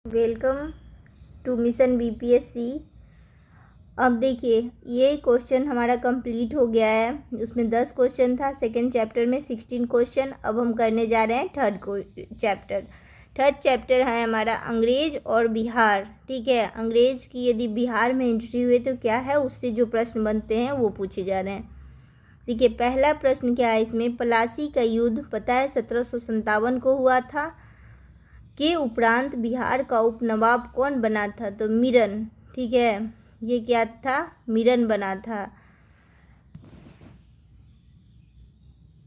Welcome two mission BPSC. अब देखिए ये क्वेश्चन हमारा कंप्लीट हो गया है। उसमें 10 क्वेश्चन था। सेकंड चैप्टर में 16 क्वेश्चन। अब हम करने जा रहे हैं थर्ड चैप्टर है हमारा अंग्रेज और बिहार। ठीक है, अंग्रेज की यदि बिहार में एंट्री हुए तो क्या है, उससे जो प्रश्न बनते हैं वो पूछे जा रहे हैं। देखिए पहला प्रश्न क्या है इसमें, प्लासी का युद्ध पता है 1757 को हुआ था के उपरांत बिहार का उपनवाब कौन बना था, तो मिरन। ठीक है, ये क्या था, मिरन बना था।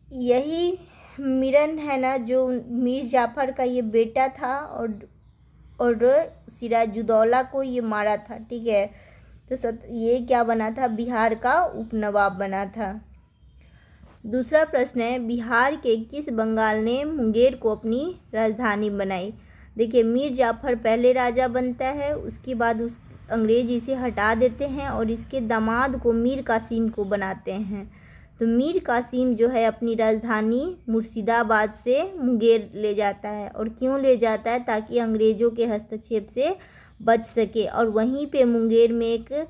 यही मिरन है ना जो मीर जाफर का ये बेटा था और सिराजुद्दौला को ये मारा था। ठीक है, तो ये क्या बना था, बिहार का उपनवाब बना था। दूसरा प्रश्न है, बिहार के किस बंगाल ने मुंगेर को अपनी राजधानी बनाई। देखिए मीर जाफर पहले राजा बनता है, उसके बाद अंग्रेज इसे हटा देते हैं और इसके दामाद को मीर कासिम को बनाते हैं। तो मीर कासिम जो है अपनी राजधानी मुर्शिदाबाद से मुंगेर ले जाता है। और क्यों ले जाता है, ताकि अंग्रेज़ों के हस्तक्षेप से बच सके। और वहीं पे मुंगेर में एक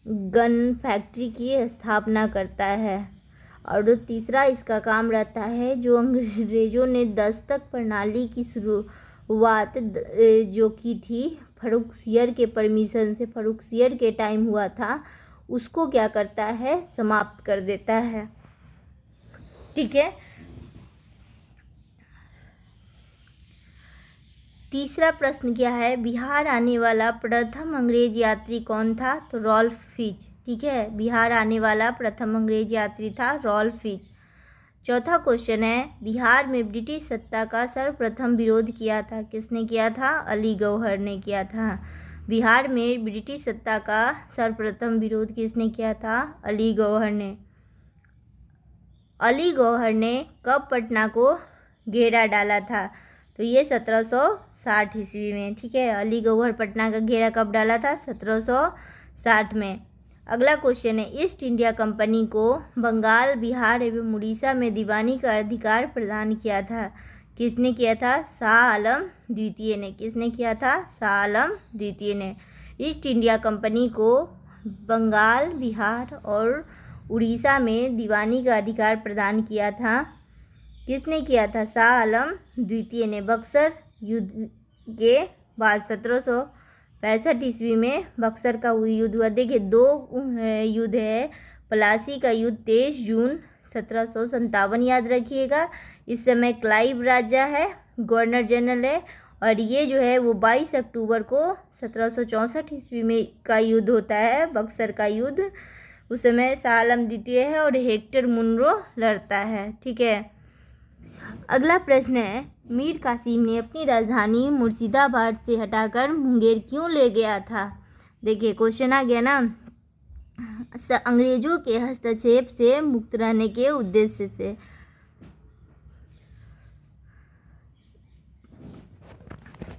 गन फैक्ट्री की स्थापना करता है। और तीसरा इसका काम रहता है, जो अंग्रेज़ों ने दस्तक प्रणाली की शुरुआत जो की थी फर्रुखसियर के परमिशन से, फर्रुखसियर के टाइम हुआ था, उसको क्या करता है, समाप्त कर देता है। ठीक है, तीसरा प्रश्न क्या है, बिहार आने वाला प्रथम अंग्रेज यात्री कौन था, तो रॉल्फ फिच। ठीक है, बिहार आने वाला प्रथम अंग्रेज यात्री था रॉल्फ फिच। चौथा क्वेश्चन है, बिहार में ब्रिटिश सत्ता का सर्वप्रथम विरोध किया था, किसने किया था, अली गौहर ने किया था। बिहार में ब्रिटिश सत्ता का सर्वप्रथम विरोध किसने किया था, अली गौहर ने। अली गौहर ने कब पटना को घेरा डाला था, तो ये 1760 ईस्वी में। ठीक है, अली गौहर पटना का घेरा कब डाला था, 1760 में। अगला क्वेश्चन है, ईस्ट इंडिया कंपनी को बंगाल, बिहार एवं उड़ीसा में दीवानी का अधिकार प्रदान किया था, किसने किया था, शाह आलम द्वितीय ने। किसने किया था, शाह आलम द्वितीय ने। ईस्ट इंडिया कंपनी को बंगाल, बिहार और उड़ीसा में दीवानी का अधिकार प्रदान किया था, किसने किया था, शाह आलम द्वितीय ने। बक्सर युद्ध के बाद 1765 ईस्वी में बक्सर का युद्ध हुआ। देखिए 2 युद्ध है, प्लासी का युद्ध 23 जून 1757, याद रखिएगा। इस समय क्लाइव राजा है, गवर्नर जनरल है। और ये जो है वो 22 अक्टूबर को 1764 ईस्वी में का युद्ध होता है, बक्सर का युद्ध। उस समय शाह आलम द्वितीय है और हेक्टर मुनरो लड़ता है। ठीक है, अगला प्रश्न है, मीर कासिम ने अपनी राजधानी मुर्शिदाबाद से हटाकर मुंगेर क्यों ले गया था। देखिए क्वेश्चन आ गया ना, अंग्रेजों के हस्तक्षेप से मुक्त रहने के उद्देश्य से।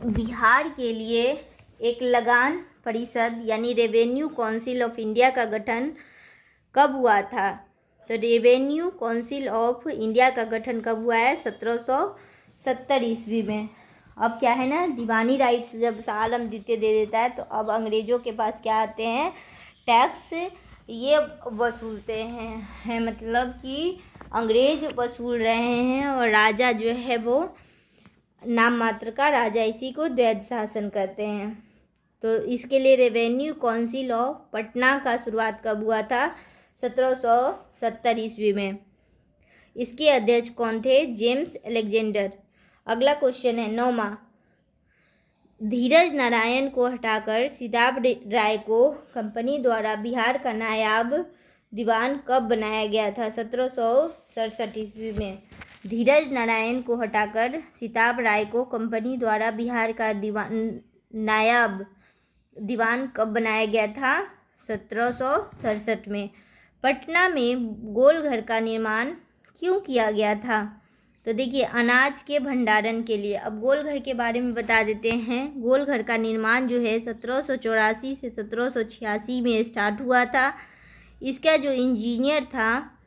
बिहार के लिए एक लगान परिषद यानी रेवेन्यू काउंसिल ऑफ इंडिया का गठन कब हुआ था, तो रेवेन्यू काउंसिल ऑफ इंडिया का गठन कब हुआ है, 1770 ईस्वी में। अब क्या है ना, दीवानी राइट्स जब शाह आलम द्वितीय दे देता है तो अब अंग्रेज़ों के पास क्या आते हैं, टैक्स ये वसूलते हैं मतलब कि अंग्रेज वसूल रहे हैं और राजा जो है वो नाम मात्र का राजा, इसी को द्वैध शासन कहते हैं। तो इसके लिए रेवेन्यू काउंसिल ऑफ पटना का शुरुआत कब हुआ था, 1770 ईस्वी में। इसके अध्यक्ष कौन थे, जेम्स अलेक्जेंडर। अगला क्वेश्चन है 9वां, धीरज नारायण को हटाकर सिताब राय को कंपनी द्वारा बिहार का नायाब दीवान कब बनाया गया था, 1767 ईस्वी में। धीरज नारायण को हटाकर सिताब राय को कंपनी द्वारा बिहार का नायाब दीवान कब बनाया गया था, 1767 में। पटना में गोलघर का निर्माण क्यों किया गया था, तो देखिए अनाज के भंडारण के लिए। अब गोलघर के बारे में बता देते हैं। गोलघर का निर्माण जो है 1784 से 1786 में स्टार्ट हुआ था। इसका जो इंजीनियर था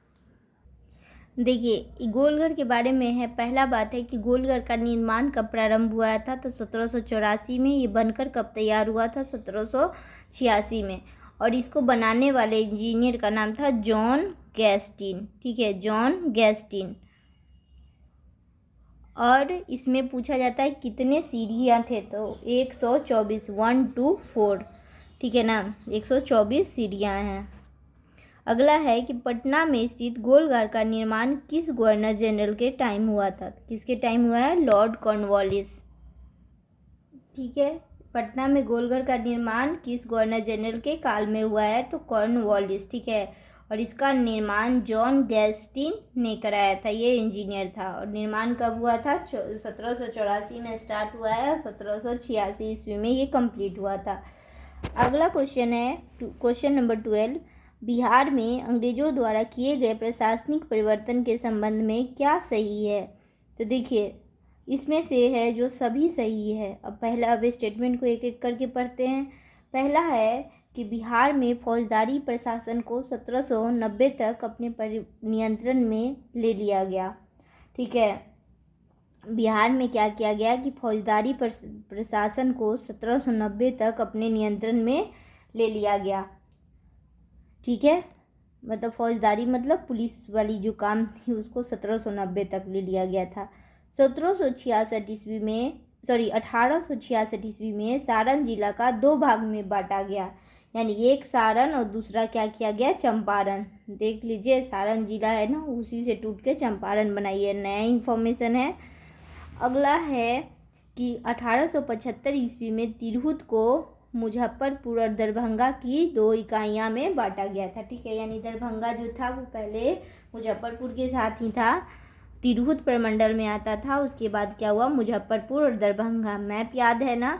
देखिए गोलघर के बारे में है। पहला बात है कि गोलघर का निर्माण कब प्रारंभ हुआ था, तो 1784 में। ये बनकर कब तैयार हुआ था, 1786 में। और इसको बनाने वाले इंजीनियर का नाम था जॉन गैस्टिन। ठीक है, जॉन गैस्टिन। और इसमें पूछा जाता है कितने सीढ़ियाँ थे, तो 124, 1 2 4। ठीक है ना, 124 सीढ़ियाँ हैं। अगला है कि पटना में स्थित गोलघर का निर्माण किस गवर्नर जनरल के टाइम हुआ था। किसके टाइम हुआ है, लॉर्ड कॉर्नवालिस। ठीक है, पटना में गोलघर का निर्माण किस गवर्नर जनरल के काल में हुआ है, तो कॉर्नवालिस। ठीक है, और इसका निर्माण जॉन गैस्टिन ने कराया था, ये इंजीनियर था। और निर्माण कब हुआ था, 1784 में स्टार्ट हुआ है और 1786 ईस्वी में ये कंप्लीट हुआ था। अगला क्वेश्चन है क्वेश्चन नंबर 12। बिहार में अंग्रेजों द्वारा किए गए प्रशासनिक परिवर्तन के संबंध में क्या सही है। तो देखिए इसमें से है जो सभी सही है। अब स्टेटमेंट को एक एक करके पढ़ते हैं। पहला है कि बिहार में फौजदारी प्रशासन को 1790 तक अपने नियंत्रण में ले लिया गया। ठीक है, बिहार में क्या किया गया कि फौजदारी प्रशासन को 1790 तक अपने नियंत्रण में ले लिया गया। ठीक है, मतलब फौजदारी मतलब पुलिस वाली जो काम थी उसको 1790 तक ले लिया गया था। 1866 ईस्वी में सारण जिला का 2 भाग में बांटा गया, यानी एक सारण और दूसरा क्या किया गया, चंपारण। देख लीजिए सारण जिला है ना, उसी से टूट के चंपारण बनाई है, नया इंफॉर्मेशन है। अगला है कि 1875 ईस्वी में तिरहुत को मुजफ्फरपुर और दरभंगा की 2 इकाइयाँ में बांटा गया था। ठीक है, यानी दरभंगा जो था वो पहले मुजफ्फरपुर के साथ ही था, तिरहुत प्रमंडल में आता था। उसके बाद क्या हुआ, मुजफ्फरपुर और दरभंगा। मैप याद है ना,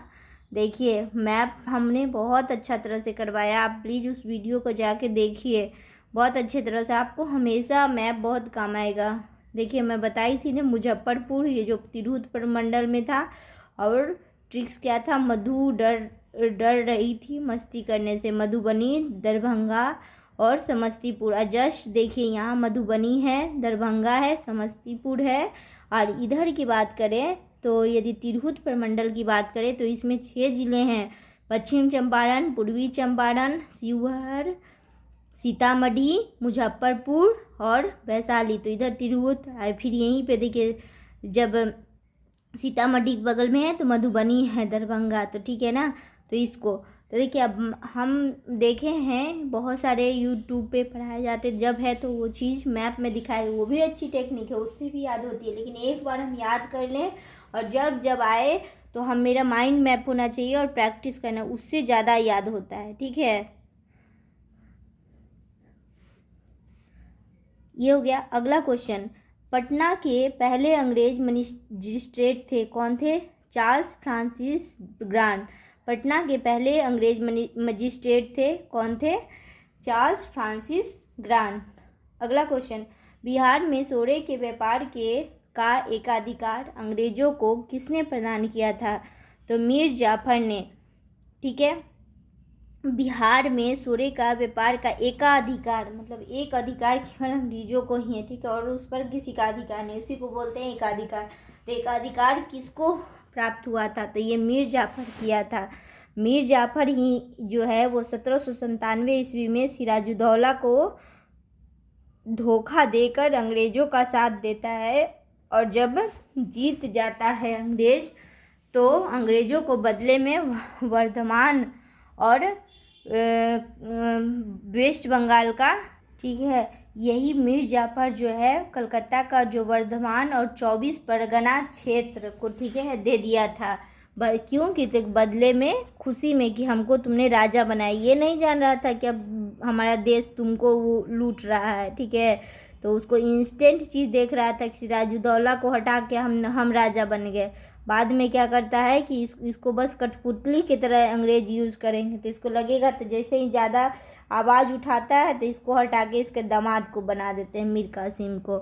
देखिए मैप हमने बहुत अच्छा तरह से करवाया, आप प्लीज़ उस वीडियो को जाके देखिए बहुत अच्छे तरह से, आपको हमेशा मैप बहुत काम आएगा। देखिए मैं बताई थी ना, मुजफ्फरपुर ये जो तिरहुत प्रमंडल में था, और ट्रिक्स क्या था, मधु डर रही थी मस्ती करने से, मधुबनी, दरभंगा और समस्तीपुर। जस्ट देखिए यहाँ मधुबनी है, दरभंगा है, समस्तीपुर है। और इधर की बात करें तो यदि तिरहुत प्रमंडल की बात करें तो इसमें 6 जिले हैं, पश्चिम चंपारण, पूर्वी चंपारण, शिवहर, सीतामढ़ी, मुजफ्फरपुर और वैशाली। तो इधर तिरहुत, फिर यहीं पे देखिए जब सीतामढ़ी बगल में है तो मधुबनी है, दरभंगा। तो ठीक है ना, तो इसको तो देखिए अब हम देखे हैं बहुत सारे यूट्यूब पे पढ़ाए जाते, जब है तो वो चीज़ मैप में दिखाए, वो भी अच्छी टेक्निक है, उससे भी याद होती है। लेकिन एक बार हम याद कर लें और जब आए तो हम मेरा माइंड मैप होना चाहिए और प्रैक्टिस करना, उससे ज़्यादा याद होता है। ठीक है, ये हो गया। अगला क्वेश्चन, पटना के पहले अंग्रेज मजिस्ट्रेट थे, कौन थे, चार्ल्स फ्रांसिस ग्रांट। पटना के पहले अंग्रेज मजिस्ट्रेट थे, कौन थे, चार्ल्स फ्रांसिस ग्रांट। अगला क्वेश्चन, बिहार में सोरे के व्यापार का एकाधिकार अंग्रेजों को किसने प्रदान किया था, तो मीर जाफर ने। ठीक है, बिहार में सोरे का व्यापार का एकाधिकार मतलब एक अधिकार केवल अंग्रेजों को ही है। ठीक है, और उस पर किसी का अधिकार नहीं, उसी को बोलते हैं एकाधिकार। तो एकाधिकार किसको प्राप्त हुआ था, तो ये मीर जाफर किया था। मीर जाफर ही जो है वो 1797 ईस्वी में सिराजुद्दौला को धोखा देकर अंग्रेजों का साथ देता है, और जब जीत जाता है अंग्रेज तो अंग्रेजों को बदले में वर्धमान और वेस्ट बंगाल का, ठीक है, यही मीर जाफर जो है कलकत्ता का जो वर्धमान और 24 परगना क्षेत्र को, ठीक है, दे दिया था। क्यों कि बदले में, खुशी में कि हमको तुमने राजा बनाया। ये नहीं जान रहा था कि अब हमारा देश तुमको लूट रहा है। ठीक है, तो उसको इंस्टेंट चीज़ देख रहा था कि सिराजुद्दौला को हटा के हम राजा बन गए। बाद में क्या करता है कि इसको बस कठपुतली की तरह अंग्रेज यूज़ करेंगे, तो इसको लगेगा, तो जैसे ही ज़्यादा आवाज़ उठाता है तो इसको हटा के इसके दामाद को बना देते हैं, मीर कासिम को।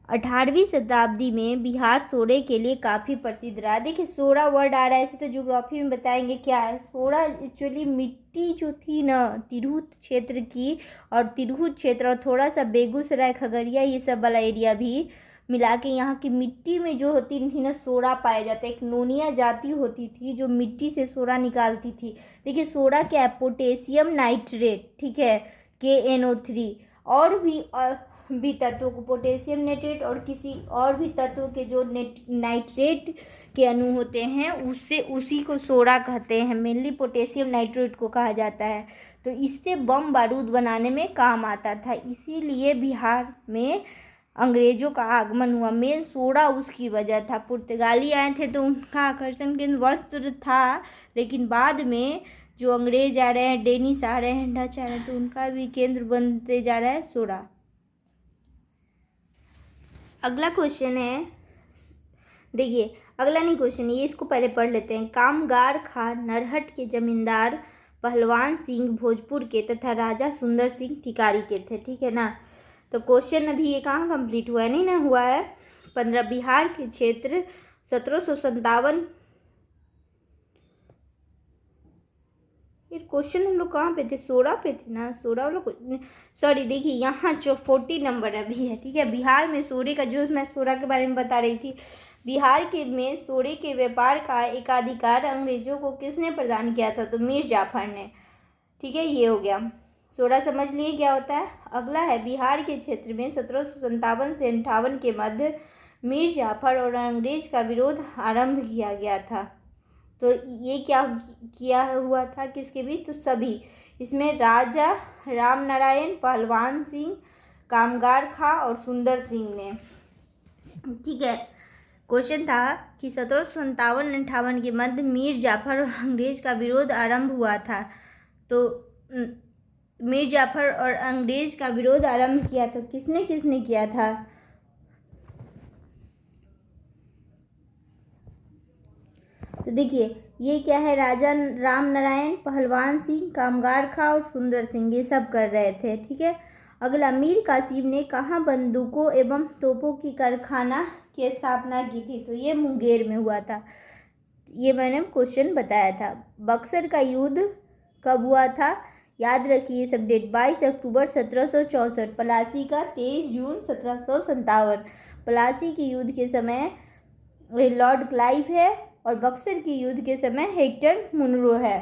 18वीं शताब्दी में बिहार सोरे के लिए काफ़ी प्रसिद्ध रहा। देखिए सोरा वर्ड आ रहा है, ऐसे तो ज्योग्राफी में बताएंगे क्या है। सोरा एक्चुअली मिट्टी जो थी ना तिरहुत क्षेत्र की, और तिरहुत क्षेत्र और थोड़ा सा बेगूसराय खगड़िया ये सब वाला एरिया भी मिला के यहाँ की मिट्टी में जो होती थी ना सोरा पाया जाता है। एक नोनिया जाति होती थी जो मिट्टी से सोरा निकालती थी। देखिए सोरा क्या है, पोटेशियम नाइट्रेट, ठीक है, KNO3, और भी तत्वों को, पोटेशियम नाइट्रेट और किसी और भी तत्व के जो नाइट्रेट के अणु होते हैं उससे उसी को सोरा कहते हैं। मेनली पोटेशियम नाइट्रेट को कहा जाता है। तो इससे बम बारूद बनाने में काम आता था, इसीलिए बिहार में अंग्रेजों का आगमन हुआ। मेन सोरा उसकी वजह था। पुर्तगाली आए थे तो उनका आकर्षण केंद्र वस्त्र था, लेकिन बाद में जो अंग्रेज आ रहे हैं, डेनिश आ रहे हैं, डच आ रहे हैं, तो उनका भी केंद्र बनते जा रहा है सोरा। अगला क्वेश्चन है, देखिए अगला नहीं क्वेश्चन ये, इसको पहले पढ़ लेते हैं। कामगार खां नरहट के जमींदार पहलवान सिंह भोजपुर के तथा राजा सुंदर सिंह टिकारी के थे, ठीक है ना। तो क्वेश्चन अभी ये कहाँ कंप्लीट हुआ है, नहीं ना हुआ है। 15 बिहार के क्षेत्र 1757, ये क्वेश्चन हम लोग कहाँ पे थे, सोरा पे थे ना, सोरा वाला सॉरी देखिए यहाँ 40 नंबर अभी है, ठीक है। बिहार में सोरे का, जो मैं सोरा के बारे में बता रही थी, बिहार के में सोरे के व्यापार का एकाधिकार अंग्रेजों को किसने प्रदान किया था, तो मीर जाफर ने, ठीक है। ये हो गया, सोरा समझ लिए क्या होता है। अगला है, बिहार के क्षेत्र में 1757 से 58 के मध्य मीर जाफर और अंग्रेज का विरोध आरंभ किया गया था। तो ये क्या किया हुआ था किसके बीच, तो सभी, इसमें राजा राम नारायण, पहलवान सिंह, कामगार खां और सुंदर सिंह ने, ठीक है। क्वेश्चन था कि 1757-58 के मध्य मीर जाफर और अंग्रेज का विरोध आरंभ हुआ था। तो मीर जाफर और अंग्रेज का विरोध आरंभ किया तो किसने किसने किया था, तो देखिए ये क्या है, राजा राम नारायण, पहलवान सिंह, कामगार खां और सुंदर सिंह, ये सब कर रहे थे, ठीक है। अगला, मीर कासिम ने कहाँ बंदूकों एवं तोपों की कारखाना की स्थापना की थी, तो ये मुंगेर में हुआ था। ये मैंने क्वेश्चन बताया था। बक्सर का युद्ध कब हुआ था, याद रखिए सब डेट, 22 अक्टूबर 1764, पलासी का 23 जून 1757। पलासी के युद्ध के समय लॉर्ड क्लाइव है और बक्सर के युद्ध के समय हेक्टर मुनरो है।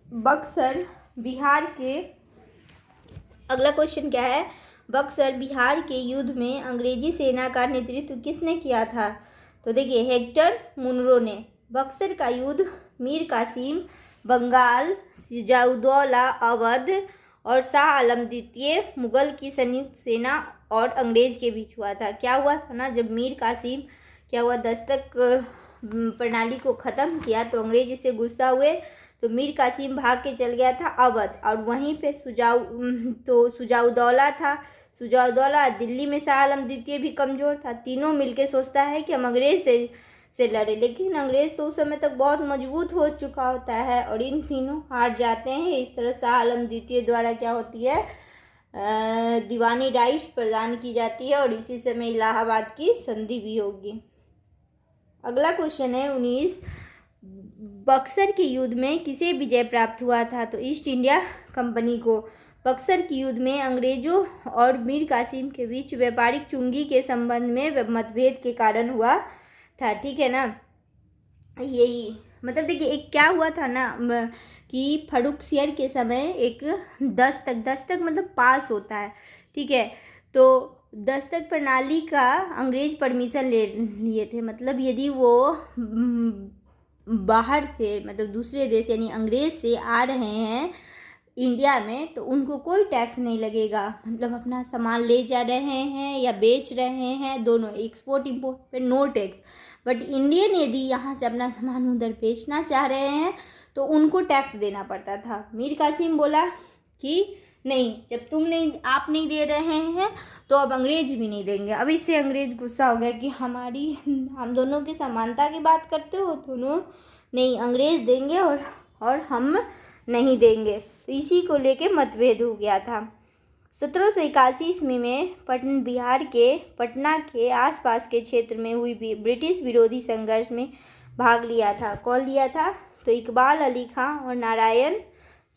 बक्सर बिहार के, अगला क्वेश्चन क्या है, बक्सर बिहार के युद्ध में अंग्रेजी सेना का नेतृत्व किसने किया था, तो देखिए हेक्टर मुनरो ने। बक्सर का युद्ध मीर कासिम, बंगाल, सिजाउद्दौला अवध और शाह आलम द्वितीय मुगल की संयुक्त सेना और अंग्रेज के बीच हुआ था। क्या हुआ था ना, जब मीर कासिम क्या हुआ, दस्तक प्रणाली को ख़त्म किया तो अंग्रेज इससे गुस्सा हुए, तो मीर कासिम भाग के चल गया था अवध, और वहीं पे सुजाउद्दौला था। सुजाउद्दौला, दिल्ली में शाह आलम द्वितीय भी कमज़ोर था। तीनों मिलके सोचता है कि हम अंग्रेज से लड़े, लेकिन अंग्रेज तो उस समय तक बहुत मजबूत हो चुका होता है और इन तीनों हार जाते हैं। इस तरह शाह आलम द्वितीय द्वारा क्या होती है, दीवानी राइट्स प्रदान की जाती है और इसी समय इलाहाबाद की संधि भी होगी। अगला क्वेश्चन है 19, बक्सर के युद्ध में किसे विजय प्राप्त हुआ था, तो ईस्ट इंडिया कंपनी को। बक्सर के युद्ध में अंग्रेजों और मीर कासिम के बीच व्यापारिक चुंगी के संबंध में मतभेद के कारण हुआ था, ठीक है ना। यही मतलब देखिए एक क्या हुआ था ना कि फर्रुखसियर के समय एक दस्तक मतलब पास होता है, ठीक है। तो दस्तक प्रणाली का अंग्रेज परमिशन ले लिए थे, मतलब यदि वो बाहर से मतलब दूसरे देश यानी अंग्रेज से आ रहे हैं इंडिया में तो उनको कोई टैक्स नहीं लगेगा, मतलब अपना सामान ले जा रहे हैं या बेच रहे हैं, दोनों एक्सपोर्ट इंपोर्ट पे नो टैक्स। बट इंडियन यदि यहाँ से अपना सामान उधर बेचना चाह रहे हैं तो उनको टैक्स देना पड़ता था। मीर कासिम बोला कि नहीं, जब आप नहीं दे रहे हैं तो अब अंग्रेज भी नहीं देंगे। अब इससे अंग्रेज गुस्सा हो गया कि हम दोनों की समानता की बात करते हो, दोनों नहीं, अंग्रेज देंगे और हम नहीं देंगे, तो इसी को लेके मतभेद हो गया था। 1781 ईस्वी में बिहार के पटना के आसपास के क्षेत्र में हुई ब्रिटिश विरोधी संघर्ष में भाग लिया था। कौन लिया था? तो इकबाल अली खां और नारायण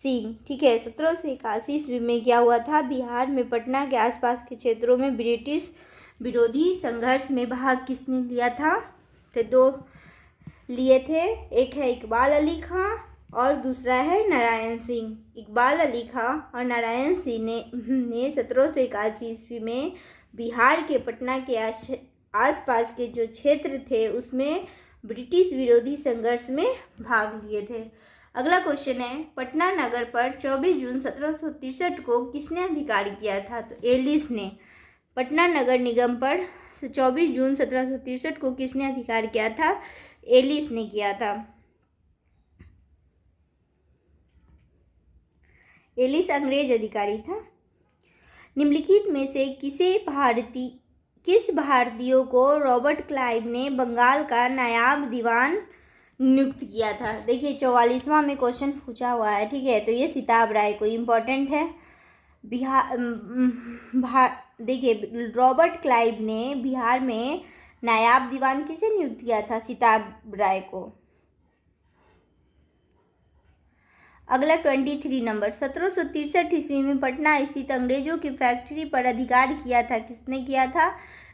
सिंह। ठीक है, 1781 ईस्वी में क्या हुआ था? बिहार में पटना के आसपास के क्षेत्रों में ब्रिटिश विरोधी संघर्ष में भाग किसने लिया था? तो दो लिए थे, एक है इकबाल अली खां और दूसरा है नारायण सिंह। इकबाल अली खां और नारायण सिंह ने 1781 ईस्वी में बिहार के पटना के आसपास के जो क्षेत्र थे उसमें ब्रिटिश विरोधी संघर्ष में भाग लिए थे। अगला क्वेश्चन है, पटना नगर पर 24 जून 1763 को किसने अधिकार किया था? तो एलिस ने। पटना नगर निगम पर 24 जून 1763 को किसने अधिकार किया था? एलिस ने किया था। एलिस अंग्रेज अधिकारी था। निम्नलिखित में से किस भारतीयों को रॉबर्ट क्लाइव ने बंगाल का नायाब दीवान नियुक्त किया था? देखिए 44वां में क्वेश्चन पूछा हुआ है। ठीक है, तो ये सिताब राय को इम्पोर्टेंट है। देखिए रॉबर्ट क्लाइव ने बिहार में नायाब दीवान किसे नियुक्त किया था? सिताब राय को। अगला 23 नंबर, 1763 ईस्वी में पटना स्थित अंग्रेजों की फैक्ट्री पर अधिकार किया था। किसने किया था?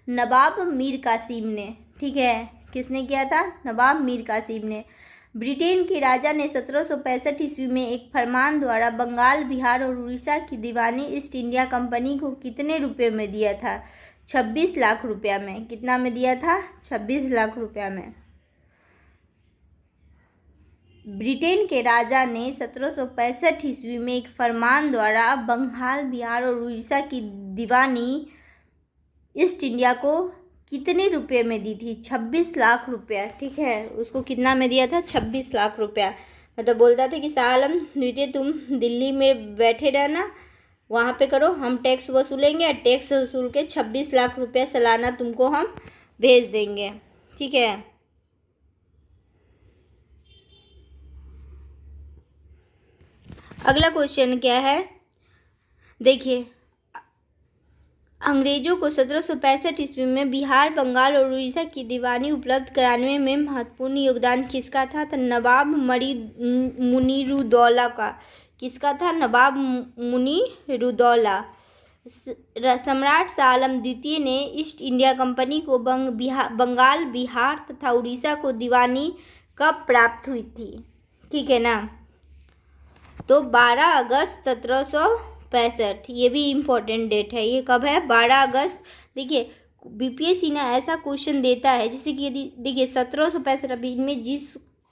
नवाब मीर कासिम ने। ठीक है, किसने किया था? नवाब मीर कासिम ने। ब्रिटेन के राजा ने 1765 ईस्वी में एक फरमान द्वारा बंगाल, बिहार और उड़ीसा की दीवानी ईस्ट इंडिया कंपनी को कितने रुपए में दिया था? 26 लाख रुपया में। कितना में दिया था? 26 लाख रुपया में। ब्रिटेन के राजा ने 1765 ईस्वी में एक फरमान द्वारा बंगाल, बिहार और उड़ीसा की दीवानी ईस्ट इंडिया को कितने रुपए में दी थी? 26 लाख रुपया। ठीक है, उसको कितना में दिया था? 26 लाख रुपया। मतलब बोलता था कि शाह आलम द्वितीय तुम दिल्ली में बैठे रहना, वहाँ पे करो, हम टैक्स वसूलेंगे और टैक्स वसूल के 26 लाख रुपया सालाना तुमको हम भेज देंगे। ठीक है, अगला क्वेश्चन क्या है? देखिए अंग्रेजों को 1765 ईस्वी में बिहार, बंगाल और उड़ीसा की दीवानी उपलब्ध कराने में महत्वपूर्ण योगदान किसका था? तो नवाब मुनीरुद्दौला का। किसका था? नवाब मुनीरुद्दौला। सम्राट शाह आलम द्वितीय ने ईस्ट इंडिया कंपनी को बंगाल, बिहार तथा उड़ीसा को दीवानी कब प्राप्त हुई थी? ठीक है ना, तो 12 अगस्त 1765। ये भी इम्पोर्टेंट डेट है। ये कब है? 12 अगस्त। देखिए बीपीएससी ना ऐसा क्वेश्चन देता है जैसे कि यदि देखिए 1765 अभी इनमें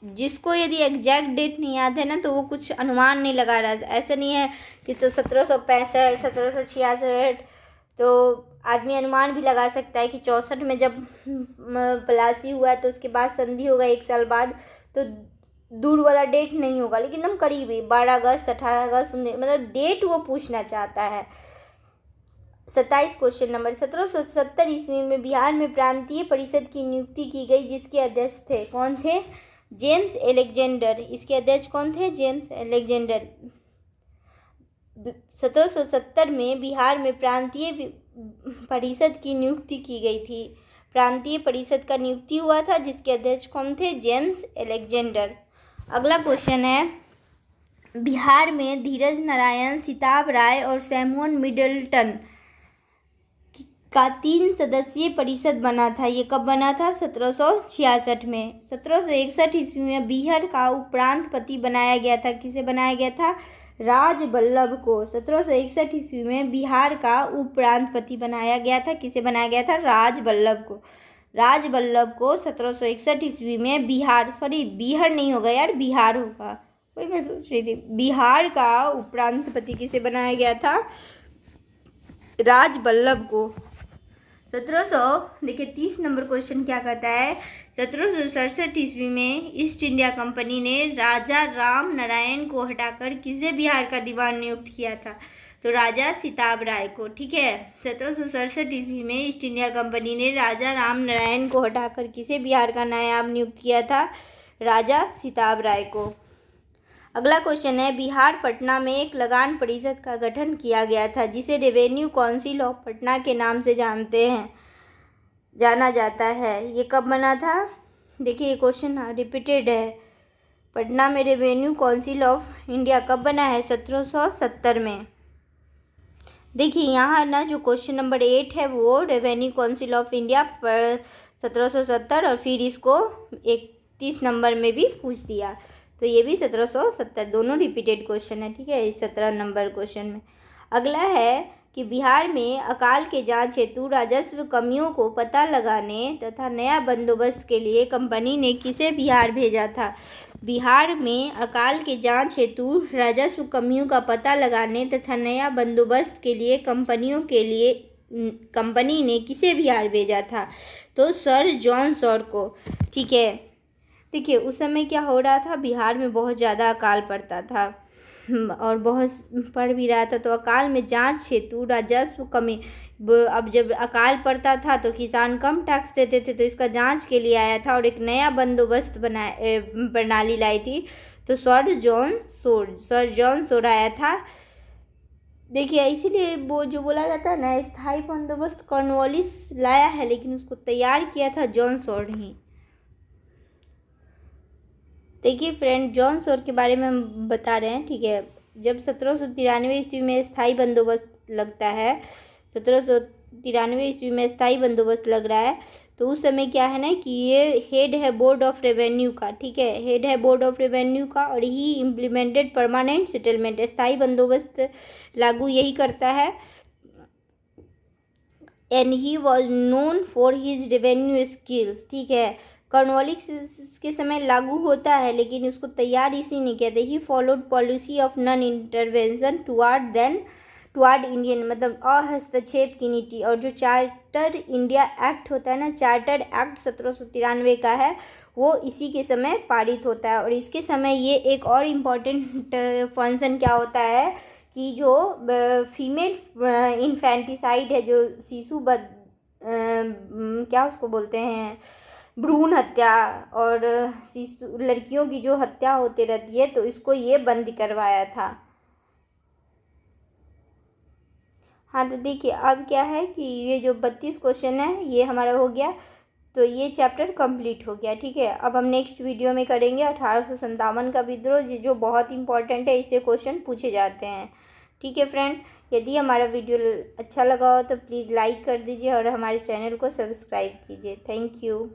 जिसको यदि एग्जैक्ट डेट नहीं याद है ना तो वो कुछ अनुमान नहीं लगा रहा है। ऐसा नहीं है कि तो 1765, 1766, तो आदमी अनुमान भी लगा सकता है कि 64 में जब प्लासी हुआ तो उसके बाद संधि होगा 1 साल बाद, तो दूर वाला डेट नहीं होगा, लेकिन एकदम करीब है 12 अगस्त, 18 अगस्त, मतलब डेट वो पूछना चाहता है। 27 क्वेश्चन नंबर, 1770 ईस्वी में बिहार में प्रांतीय परिषद की नियुक्ति की गई, जिसके अध्यक्ष थे कौन थे? James Alexander. इसके अध्यक्ष कौन थे? James Alexander. 1770 में बिहार में प्रांतीय परिषद की नियुक्ति की गई थी। प्रांतीय परिषद का नियुक्ति हुआ था जिसके अध्यक्ष कौन थे? James Alexander. अगला क्वेश्चन है, बिहार में धीरज नारायण, सिताब राय और सैमुअल मिडलटन का 3 सदस्यीय परिषद बना था। ये कब बना था? 1766 में। 1761 ईस्वी में बिहार का उपरांतपति बनाया गया था। किसे बनाया गया था? राजबल्लभ को। 1761 ईस्वी में बिहार का उपरांतपति बनाया गया था। किसे बनाया गया था? राजबल्लभ को। राजबल्लभ को 1761 ईस्वी में बिहार नहीं होगा यार, बिहार होगा, वही मैं सोच रही थी। बिहार का उपरांतपति किसे बनाया गया था? राजबल्लभ को। 30 नंबर क्वेश्चन क्या कहता है? 1767 ईस्वी में ईस्ट इंडिया कंपनी ने राजा राम नारायण को हटाकर किसे बिहार का दीवान नियुक्त किया था? तो राजा सिताब राय को। ठीक है, 1767 ईस्वी में ईस्ट इंडिया कंपनी ने राजा राम नारायण को हटाकर किसे बिहार का नायाब नियुक्त किया था? राजा सिताब राय को। अगला क्वेश्चन है, बिहार पटना में एक लगान परिषद का गठन किया गया था जिसे रेवेन्यू काउंसिल ऑफ पटना के नाम से जाना जाता है। ये कब बना था? देखिए ये क्वेश्चन रिपीटेड है। पटना में रेवेन्यू काउंसिल ऑफ इंडिया कब बना है? 1770 में। देखिए यहाँ ना जो क्वेश्चन नंबर 8 है वो रेवेन्यू काउंसिल ऑफ इंडिया पर 1770 और फिर इसको 31 नंबर में भी पूछ दिया, तो ये भी 1770, दोनों रिपीटेड क्वेश्चन है, ठीक है, इस 17 नंबर क्वेश्चन में। अगला है कि बिहार में अकाल के जांच हेतु राजस्व कमियों को पता लगाने तथा नया बंदोबस्त के लिए कंपनी ने किसे बिहार भेजा था? बिहार में अकाल के जांच हेतु राजस्व कमियों का पता लगाने तथा नया बंदोबस्त के लिए कंपनी ने किसे बिहार भेजा था? तो सर जॉन सॉर को, ठीक है। देखिए उस समय क्या हो रहा था, बिहार में बहुत ज़्यादा अकाल पड़ता था और बहुत पड़ भी रहा था, तो अकाल में जांच हेतु राजस्व कमी, अब जब अकाल पड़ता था तो किसान कम टैक्स देते थे, तो इसका जांच के लिए आया था और एक नया बंदोबस्त प्रणाली लाई थी, तो सर जॉन सोर आया था। देखिए इसीलिए वो जो बोला जाता है ना, स्थायी बंदोबस्त कॉर्नवालिस लाया है, लेकिन उसको तैयार किया था जॉन सोर ही। देखिए फ्रेंड, जॉन सोर के बारे में हम बता रहे हैं, ठीक है। जब 1793 ईस्वी में स्थायी बंदोबस्त लगता है, 1793 ईस्वी में स्थायी बंदोबस्त लग रहा है, तो उस समय क्या है ना कि ये हेड है बोर्ड ऑफ रेवेन्यू का, ठीक है, हेड है बोर्ड ऑफ रेवेन्यू का, और ही इम्प्लीमेंटेड परमानेंट सेटलमेंट, स्थायी बंदोबस्त लागू यही करता है। And he was known for his revenue skill, ठीक है। कॉर्नवालिस के समय लागू होता है, लेकिन उसको तैयार इसी नहीं किया था। He followed policy of non intervention toward Indian, मतलब अहस्तक्षेप की नीति। और जो चार्टर इंडिया एक्ट होता है ना, चार्टर एक्ट 1793 का है, वो इसी के समय पारित होता है। और इसके समय ये एक और इम्पॉर्टेंट फंक्शन क्या होता है कि जो फीमेल इन्फेंटिसाइड है, जो शिशु क्या उसको बोलते हैं, भ्रूण हत्या और शिशु लड़कियों की जो हत्या होती रहती है, तो इसको ये बंद करवाया था। हाँ तो देखिए अब क्या है कि ये जो 32 क्वेश्चन है ये हमारा हो गया, तो ये चैप्टर कंप्लीट हो गया, ठीक है। अब हम नेक्स्ट वीडियो में करेंगे 1857 का विद्रोह, जो बहुत इंपॉर्टेंट है, इससे क्वेश्चन पूछे जाते हैं, ठीक है फ्रेंड। यदि हमारा वीडियो अच्छा लगा हो तो प्लीज़ लाइक कर दीजिए और हमारे चैनल को सब्सक्राइब कीजिए। Thank you.